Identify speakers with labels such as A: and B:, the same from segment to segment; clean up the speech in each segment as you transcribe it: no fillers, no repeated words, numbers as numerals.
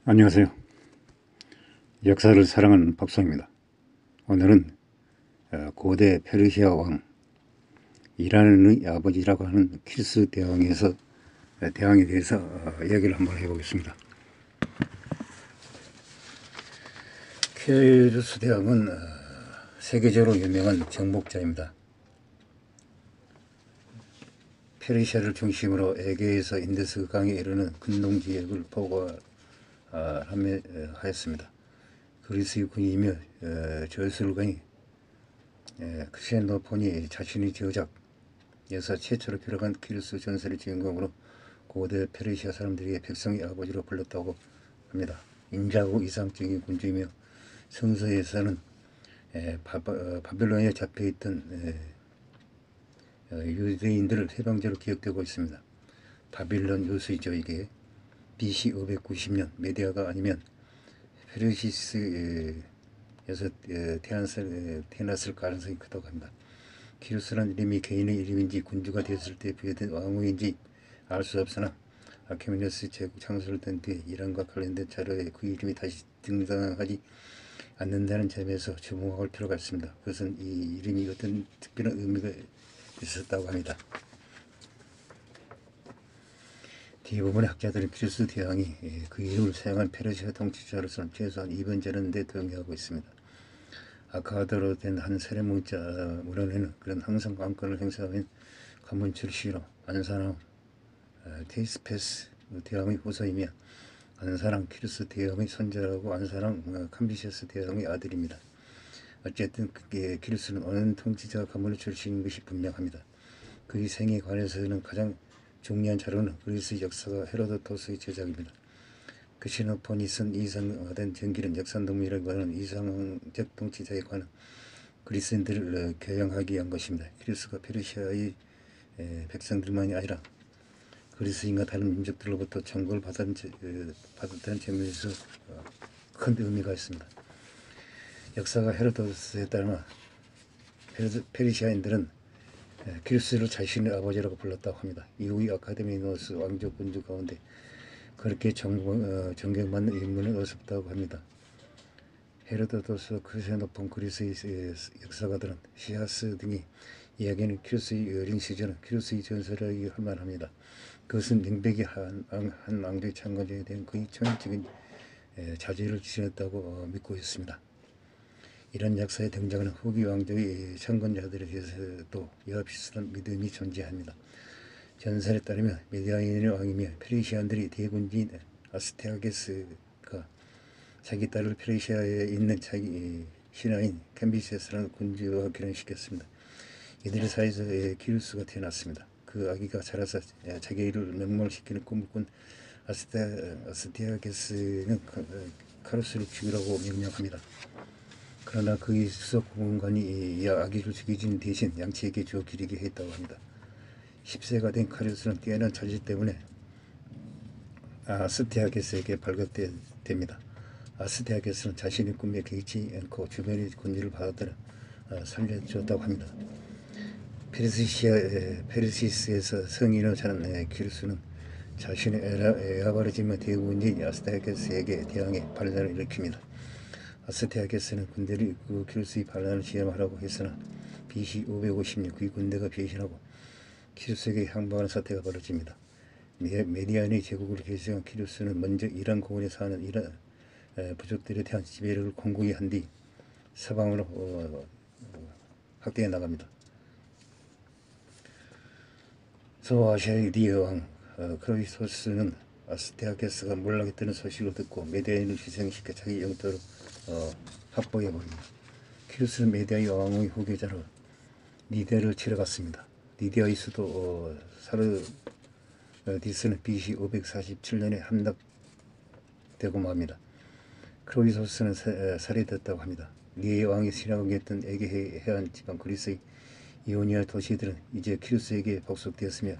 A: 안녕하세요. 역사를 사랑하는 박사입니다. 오늘은 고대 페르시아 왕 이란의 아버지라고 하는 키루스 대왕에 대해서 이야기를 한번 해보겠습니다. 키루스 대왕은 세계적으로 유명한 정복자입니다. 페르시아를 중심으로 에게에서 인더스 강에 이르는 근동 지역을 포괄하였습니다. 그리스의 군이며 저술가인 크세노폰이 자신의 저작에서 최초로 기록한 키루스 전설의 주인공으로 고대 페르시아 사람들에게 백성의 아버지로 불렀다고 합니다. 인자고 이상적인 군주이며 성서에서는 바벨론에 잡혀있던 유대인들을 해방자로 기억되고 있습니다. 바빌론 요수이죠. 이게 BC 590년 메디아가 아니면 페르시스에서 태어났을 가능성이 크다고 합니다. 키루스란 이름이 개인의 이름인지 군주가 되었을 때 부여된 왕후인지 알 수 없으나 아케메네스 제국 창설을 된 뒤에 이란과 관련된 자료에 그 이름이 다시 등장하지 않는다는 점에서 주목할 필요가 있습니다. 그것은 이 이름이 어떤 특별한 의미가 있었다고 합니다. 대부분의 학자들은 키루스 대왕이 그 이름을 사용한 페르시아 통치자로서는 최소한 2번째라는 데 동의하고 있습니다. 아카드로 된 한 세례문자 문헌에는 그런 항상 왕권을 행사하는 가문 출시로 안사랑 테이스페스 대왕의 후손이며 안사랑 키루스 대왕의 손자라고 안사랑 캄비시스 대왕의 아들입니다. 어쨌든 키루스는 어느 통치자 가문의 출신인 것이 분명합니다. 그의 생에 관해서는 가장 중요한 자료는 그리스 역사가 헤로도토스의 제작입니다. 크시노폰이 쓴 이상화된 전기는 역사동물이라고 하는 이상적 통치자에 관한 그리스인들을 교양하기 위한 것입니다. 키루스가 페르시아의 백성들만이 아니라 그리스인과 다른 민족들로부터 청구를 받았다는 점에서 큰 의미가 있습니다. 역사가 헤로도토스에 따르면 페르시아인들은 키루스를 자신의 아버지라고 불렀다고 합니다. 이후의 아카데미노스 왕족 군주 가운데 그렇게 존경받는 인물은 없었다고 합니다. 헤로도토스, 크세노폰, 그리스의 역사가들은 시하스 등이 이야기하는 키루스의 어린 시절은 키루스의 전설이라고 할 만합니다. 그것은 명백히 한 왕조의 창건자에 대한 그의 전적인 자질을 지녔다고 믿고 있습니다. 이런 역사에 등장하는 후기 왕조의 창건자들에 대해서도 이와 비슷한 믿음이 존재합니다. 전설에 따르면 미디아인의 왕이며 페르시안들이 대군주인 아스테아게스가 자기 딸을 페르시아에 있는 자기 신하인 캄비세스라는 군주와 결혼시켰습니다. 이들 사이에서 키루스가 태어났습니다. 그 아기가 자라서 자기를 맹몰시키는 꿈을 꾼 아스테아게스는 카루스를 죽이라고 명령합니다. 그러나 그의 수석 고문관이 이 아기를 죽이진 대신 양치에게 주어 기르게 했다고 합니다. 10세가 된 카루스는 뛰어난 자질 때문에 아스테아게스에게 발급됩니다. 아스테아게스는 자신의 꿈에 개의치 않고 주변의 권유를 받아들여 살려주었다고 합니다. 페르시스에서 성인을 자란 키루스는 자신의 에아바르지마 대군인 아스테아게스에게 대항해 반란을 일으킵니다. 아스테아게스는 군대를 이끌고 키루스의 반란을 시험하라고 했으나 BC 556년 그의 군대가 배신하고 키루스에게 항복하는 사태가 벌어집니다. 메디안의 제국을 개시한 키루스는 먼저 이란 고원에 사는 이란 부족들에 대한 지배를 공고히 한 뒤 서방으로 확대해 나갑니다. 소아시아의 리어왕 크로이소스는 아스테아게스가 몰락했다는 소식을 듣고 메디아인을 희생시켜 자기 영토로 확보해버립니다. 키루스는 메디아의 왕의 후계자로 니데를 치러 갔습니다. 니데의 수도 사르디스는 BC 547년에 함락되고 맙니다. 크로이소스는 살해됐다고 합니다. 니데 왕이 신앙하겠던 에게 해안 지방 그리스의 이오니아 도시들은 이제 키루스에게 복속되었으며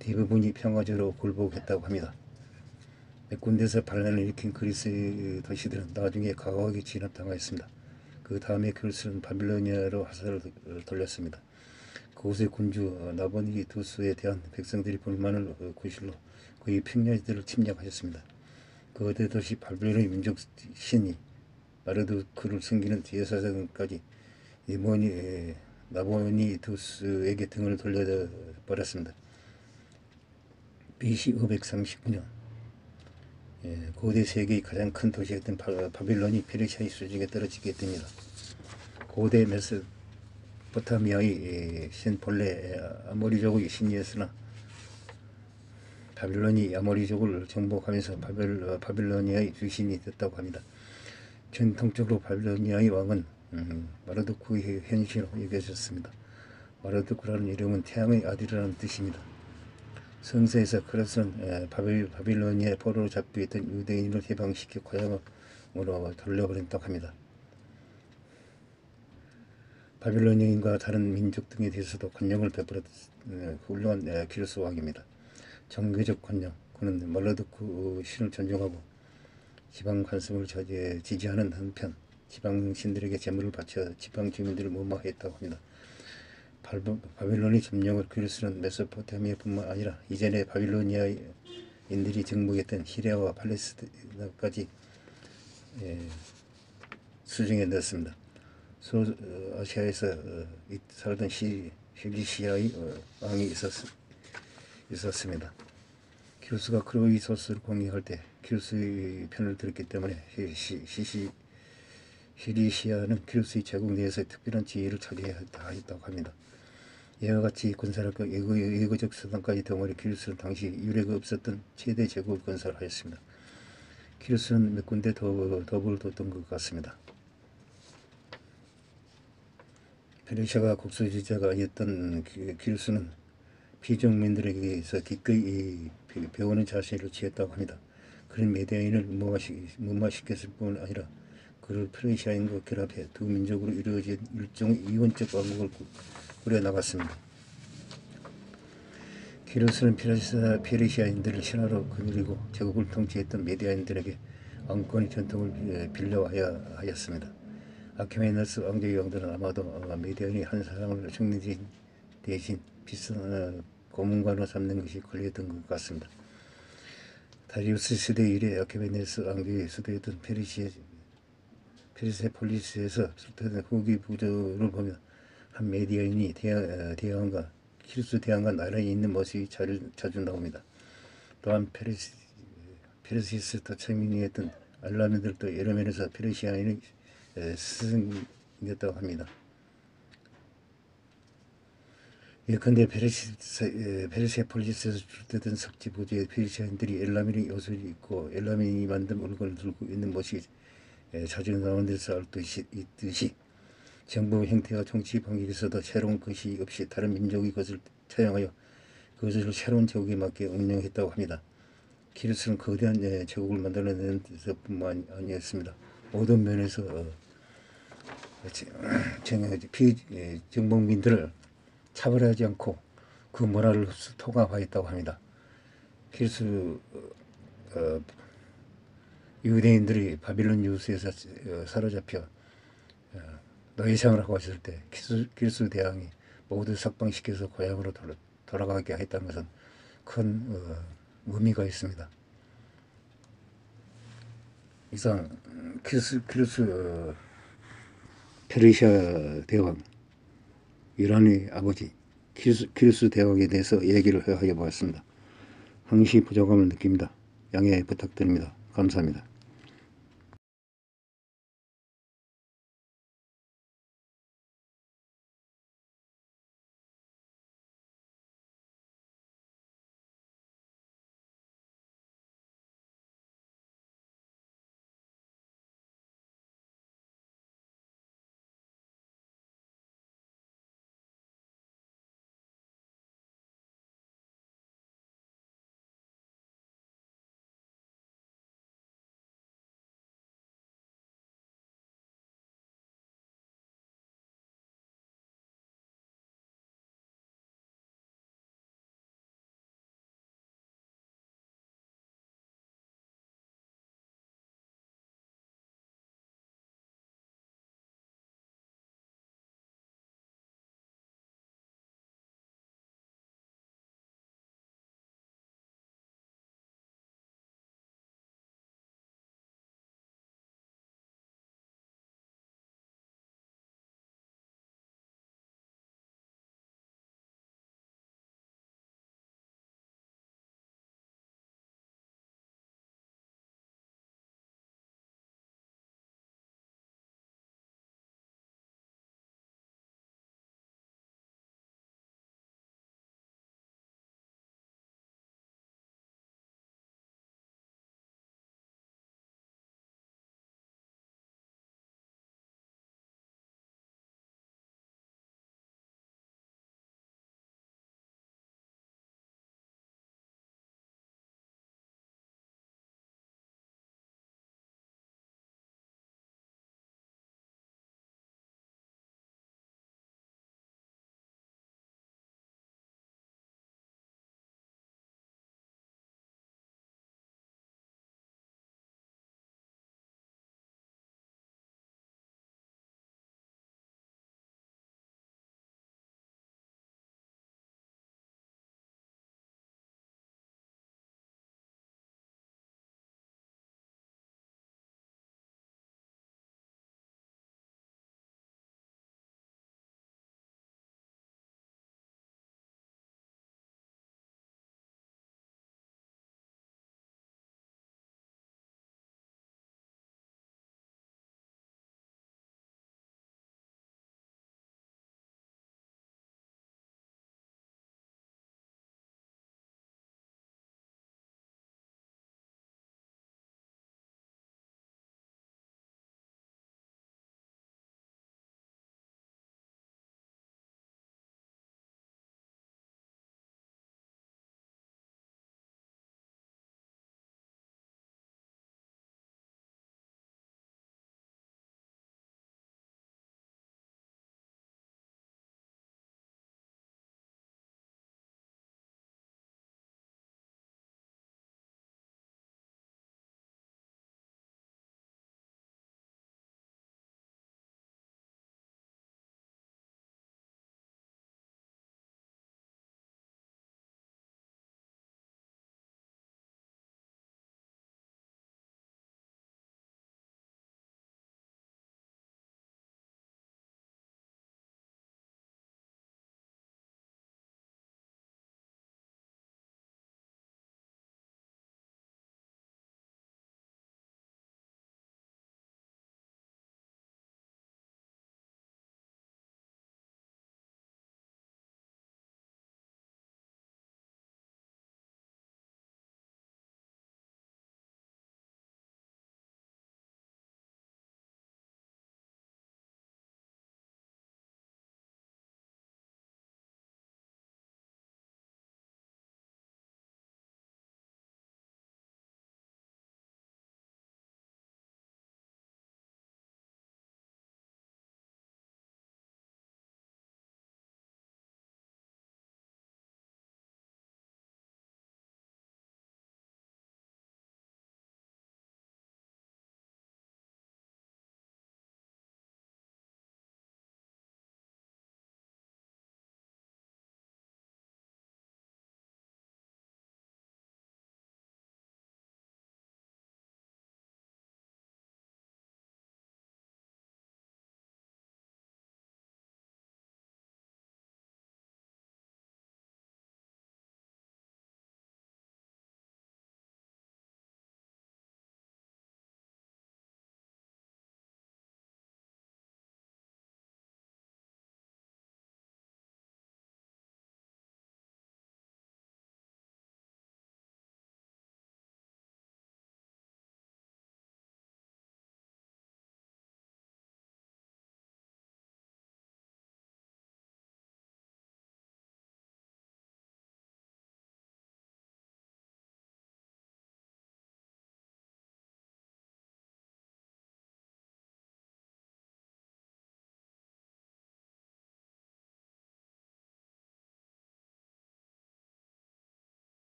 A: 대부분이 평화적으로 굴복했다고 합니다. 몇 군데서 반란을 일으킨 그리스 도시들은 나중에 과거하게 진압당하였습니다. 그 다음에 키루스는 바빌로니아로 화살을 돌렸습니다. 그곳의 군주 나보니두스에 대한 백성들이 불만을 구실로 그의 평야지들을 침략하였습니다. 거대 도시 바빌론의 민족 신이 마르두크를 숨기는 제사장까지 나보니두스에게 등을 돌려버렸습니다. BC 539년 고대 세계의 가장 큰 도시였던 바빌론이 페르시아의 수중에 떨어지게 됩니다. 고대 메소포타미아의 신 본래 아모리족의 신이었으나 바빌론이 아모리족을 정복하면서 바빌로니아의 주신이 됐다고 합니다. 전통적으로 바빌로니아의 왕은 마르두크의 현시로 여겨졌습니다. 마르두크라는 이름은 태양의 아들이라는 뜻입니다. 성서에서 크로스는 바빌로니아의 포로로 잡혀 있던 유대인을 해방시켜 고향으로 돌려보냈다고 합니다. 바빌로니아인과 다른 민족 등에 대해서도 권력을 베풀었던 훌륭한 기르스 왕입니다. 정교적 권력, 그는 마르두크 신을 존중하고 지방 간섭을 지지하는 한편 지방 신들에게 재물을 바쳐 지방 주민들을 무마했다고 합니다. 바빌론의 점령을 기르스는 메소포타미아뿐만 아니라 이전에 바빌로니아인들이 정복했던 시리아와 팔레스타인까지 수중에 넣었습니다. 소아시아에서 살던 시리시아의 왕이 있었습니다. 기루스가 크로이소스를 공격할 때 기루스의 편을 들었기 때문에 시리시아는 기루스의 제국 내에서 특별한 지위를 차지해야 했다고 합니다. 이와 같이 군사력과 예고적 수단까지 덩어리 기루스는 당시 유례가 없었던 최대 제국을 건설하였습니다. 기루스는 몇 군데 덕을 뒀던 것 같습니다. 페르시아가 국수주자가 아니었던 기루스는 피종민들에게서 기꺼이 배우는 자세를 취했다고 합니다. 그런 메디아인을 무마시켰을 뿐 아니라 그를 페르시아인과 결합해 두 민족으로 이루어진 일종의 이원적 왕국을 꾸려나갔습니다. 기루스는 페르시아인들을 신하로 거느리고 제국을 통치했던 메디아인들에게 왕권의 전통을 빌려와야 하였습니다. 아케메네스 왕족의 왕들은 아마도 메디아인의 한 사람을 승리 대신 비싼 고문관으로 삼는 것이 권리였던 것 같습니다. 다리우스 시대 이래 아케메네스 왕족의 수도였던 페르세폴리스에서 출토된 후기 부조를 보면 한 메디아인이 대왕과 키루스 대왕과 나란히 있는 모습이 자주 나옵니다. 또한 페르시스 토착민이었던 알라민들도 여러 면에서 페르시아인의 스승이었다고 합니다. 예컨대 페르세폴리스에서 출토된 석지 부조에 페르시아인들이 엘라민의 옷을 입고 엘라민이 만든 물건을 들고 있는 모습이 자주 나오는 데서 알 수 있듯이 정부 형태와 정치 방식에서도 새로운 것이 없이 다른 민족의 것을 차용하여 그것을 새로운 제국에 맞게 운영했다고 합니다. 기루스는 거대한 제국을 만들어내는 데서뿐만 아니었습니다. 모든 면에서 정복민들을 차별하지 않고 그 문화를 통합하였다고 합니다. 기루스 유대인들이 바빌론 유수에서 사로잡혀 노예생활을 하고 있을 때 기루스 대왕이 모두 석방시켜서 고향으로 돌아가게 했다는 것은 큰 의미가 있습니다. 이상 기루스 페르시아 대왕 이란의 아버지 기루스 대왕에 대해서 얘기를 하여 보았습니다. 항시 부족함을 느낍니다. 양해 부탁드립니다. 감사합니다.